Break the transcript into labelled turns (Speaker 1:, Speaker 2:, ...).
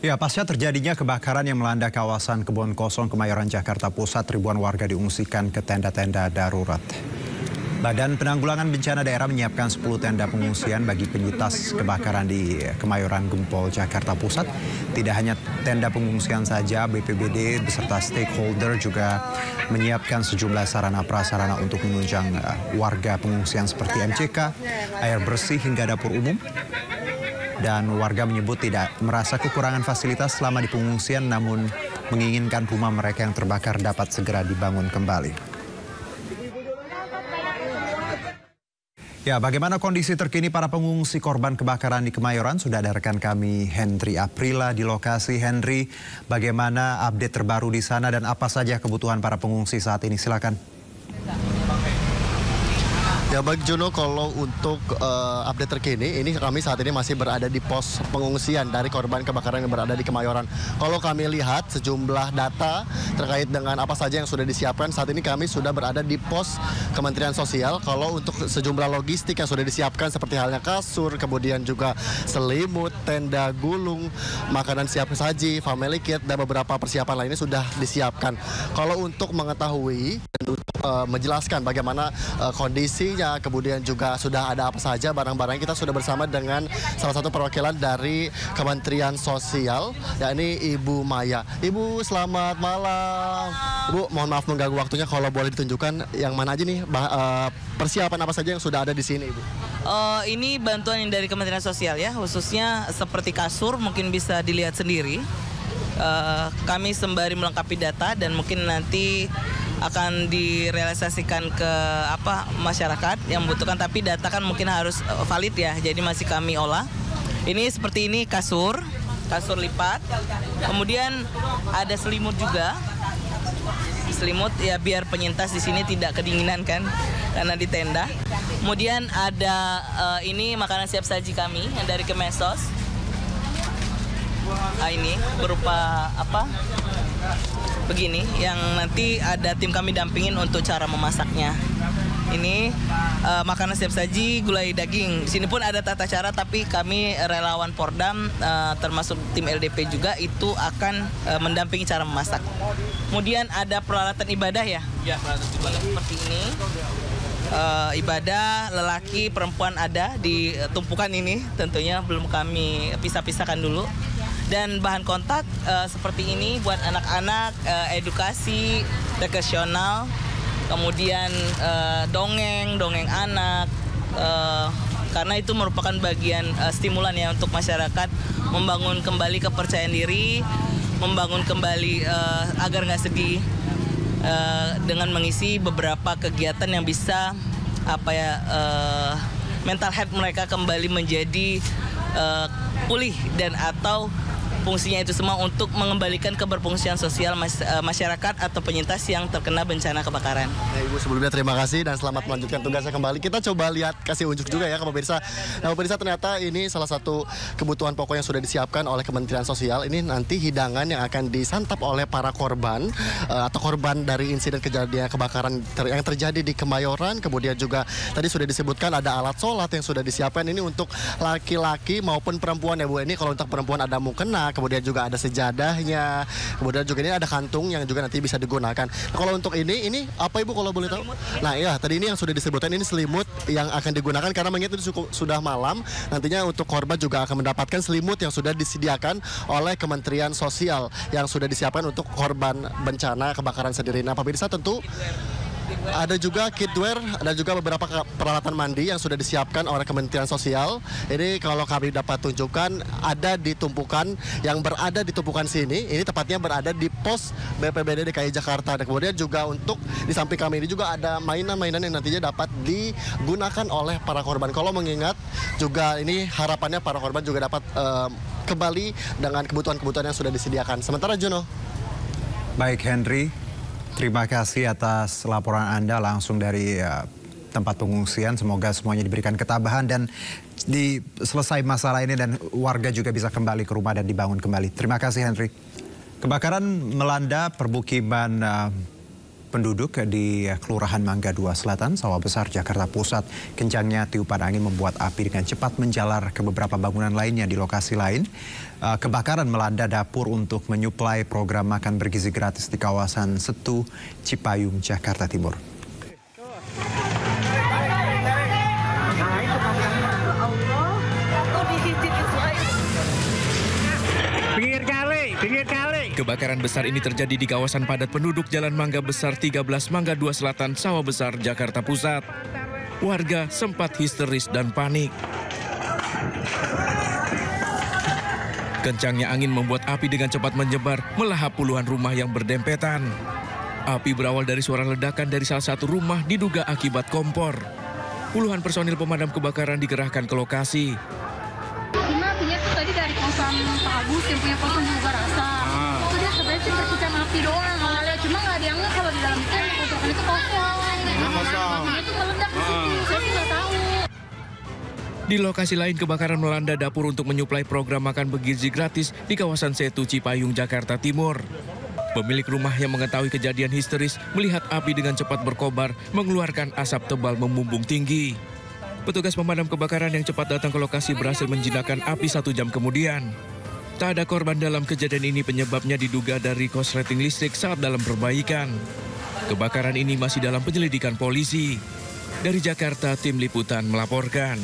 Speaker 1: Ya, pasca terjadinya kebakaran yang melanda kawasan Kebon Kosong, Kemayoran, Jakarta Pusat, ribuan warga diungsikan ke tenda-tenda darurat. Badan Penanggulangan Bencana Daerah menyiapkan 10 tenda pengungsian bagi penyintas kebakaran di Kemayoran Gempol, Jakarta Pusat. Tidak hanya tenda pengungsian saja, BPBD beserta stakeholder juga menyiapkan sejumlah sarana prasarana untuk menunjang warga pengungsian seperti MCK, air bersih hingga dapur umum. Dan warga menyebut tidak merasa kekurangan fasilitas selama di pengungsian, namun menginginkan rumah mereka yang terbakar dapat segera dibangun kembali. Ya, bagaimana kondisi terkini para pengungsi korban kebakaran di Kemayoran? Sudah ada rekan kami Henry Aprila di lokasi. Henry, bagaimana update terbaru di sana dan apa saja kebutuhan para pengungsi saat ini? Silakan.
Speaker 2: Ya baik Juno, kalau untuk update terkini, ini kami saat ini masih berada di pos pengungsian dari korban kebakaran yang berada di Kemayoran. Kalau kami lihat sejumlah data terkait dengan apa saja yang sudah disiapkan, saat ini kami sudah berada di pos Kementerian Sosial. Kalau untuk sejumlah logistik yang sudah disiapkan seperti halnya kasur, kemudian juga selimut, tenda gulung, makanan siap saji, family kit, dan beberapa persiapan lainnya sudah disiapkan. Kalau untuk mengetahui dan untuk menjelaskan bagaimana kondisinya, kemudian juga sudah ada apa saja barang-barang, kita sudah bersama dengan salah satu perwakilan dari Kementerian Sosial, yakni Ibu Maya. Ibu, selamat malam. Ibu, mohon maaf mengganggu waktunya, kalau boleh ditunjukkan yang mana aja nih persiapan apa saja yang sudah ada di sini, Ibu?
Speaker 3: Ini bantuan yang dari Kementerian Sosial ya, khususnya seperti kasur, mungkin bisa dilihat sendiri. Kami sembari melengkapi data dan mungkin nanti akan direalisasikan ke masyarakat yang membutuhkan, tapi data kan mungkin harus valid ya, jadi masih kami olah. Ini seperti ini kasur lipat, kemudian ada selimut juga. Selimut ya biar penyintas di sini tidak kedinginan kan karena di tenda. Kemudian ada ini makanan siap saji kami yang dari Kemensos. Ini berupa begini yang nanti ada tim kami dampingin untuk cara memasaknya. Ini makanan siap saji gulai daging. Di sini pun ada tata cara, tapi kami relawan Pordam termasuk tim LDP juga itu akan mendampingi cara memasak. Kemudian ada peralatan ibadah ya. Ya, peralatan ibadah seperti ini. Ibadah lelaki perempuan ada di tumpukan ini, tentunya belum kami pisah-pisahkan dulu. Dan bahan kontak seperti ini buat anak-anak, edukasi rekreasional, kemudian dongeng anak, karena itu merupakan bagian stimulan ya untuk masyarakat membangun kembali kepercayaan diri, membangun kembali agar nggak sedih dengan mengisi beberapa kegiatan yang bisa mental health mereka kembali menjadi pulih dan atau fungsinya itu semua untuk mengembalikan keberfungsian sosial masyarakat atau penyintas yang terkena bencana kebakaran.
Speaker 2: Ya, Ibu, sebelumnya terima kasih dan selamat melanjutkan tugasnya kembali. Kita coba lihat, kasih unjuk juga ya ke pemirsa. Nah, pemirsa, ternyata ini salah satu kebutuhan pokok yang sudah disiapkan oleh Kementerian Sosial. Ini nanti hidangan yang akan disantap oleh para korban atau korban dari insiden kejadian kebakaran yang terjadi di Kemayoran. Kemudian juga tadi sudah disebutkan ada alat sholat yang sudah disiapkan. Ini untuk laki-laki maupun perempuan ya Bu. Ini kalau untuk perempuan ada mukena, kemudian juga ada sejadahnya, kemudian juga ini ada kantung yang juga nanti bisa digunakan. Nah, kalau untuk ini apa Ibu kalau boleh tahu? Nah iya, tadi ini yang sudah disebutkan ini selimut yang akan digunakan karena mengingat itu sudah malam. Nantinya untuk korban juga akan mendapatkan selimut yang sudah disediakan oleh Kementerian Sosial yang sudah disiapkan untuk korban bencana kebakaran sendiri. Nah, pemirsa, tentu ada juga kitwear dan juga beberapa peralatan mandi yang sudah disiapkan oleh Kementerian Sosial. Ini kalau kami dapat tunjukkan ada di tumpukan yang berada di tumpukan sini. Ini tepatnya berada di pos BPBD DKI Jakarta. Dan kemudian juga untuk di samping kami ini juga ada mainan-mainan yang nantinya dapat digunakan oleh para korban. Kalau mengingat juga ini harapannya para korban juga dapat kembali dengan kebutuhan-kebutuhan yang sudah disediakan. Sementara Juno.
Speaker 1: Baik Henry, terima kasih atas laporan Anda langsung dari tempat pengungsian. Semoga semuanya diberikan ketabahan dan selesai masalah ini dan warga juga bisa kembali ke rumah dan dibangun kembali. Terima kasih Henry. Kebakaran melanda permukiman penduduk di Kelurahan Mangga 2 Selatan, Sawah Besar, Jakarta Pusat. Kencangnya tiupan angin membuat api dengan cepat menjalar ke beberapa bangunan lainnya di lokasi lain. Kebakaran melanda dapur untuk menyuplai program makan bergizi gratis di kawasan Setu, Cipayung, Jakarta Timur.
Speaker 4: Kebakaran besar ini terjadi di kawasan padat penduduk Jalan Mangga Besar 13 Mangga 2 Selatan, Sawah Besar, Jakarta Pusat. Warga sempat histeris dan panik. Kencangnya angin membuat api dengan cepat menyebar, melahap puluhan rumah yang berdempetan. Api berawal dari suara ledakan dari salah satu rumah diduga akibat kompor. Puluhan personil pemadam kebakaran dikerahkan ke lokasi.
Speaker 5: Apinya tuh tadi dari kosan Pak Agus yang punya kosan juga rasa. Itu dia sebenarnya sih percikan api doang. Cuma nggak dianggap kalau di dalam itu kontrakan itu kosong. Apinya tuh meledak di situ. Saya sih nggak tahu.
Speaker 4: Di lokasi lain kebakaran melanda dapur untuk menyuplai program makan bergizi gratis di kawasan Setu, Cipayung, Jakarta Timur. Pemilik rumah yang mengetahui kejadian histeris melihat api dengan cepat berkobar, mengeluarkan asap tebal membumbung tinggi. Petugas pemadam kebakaran yang cepat datang ke lokasi berhasil menjinakkan api 1 jam kemudian. Tak ada korban dalam kejadian ini, penyebabnya diduga dari korsleting listrik saat dalam perbaikan. Kebakaran ini masih dalam penyelidikan polisi. Dari Jakarta, tim liputan melaporkan.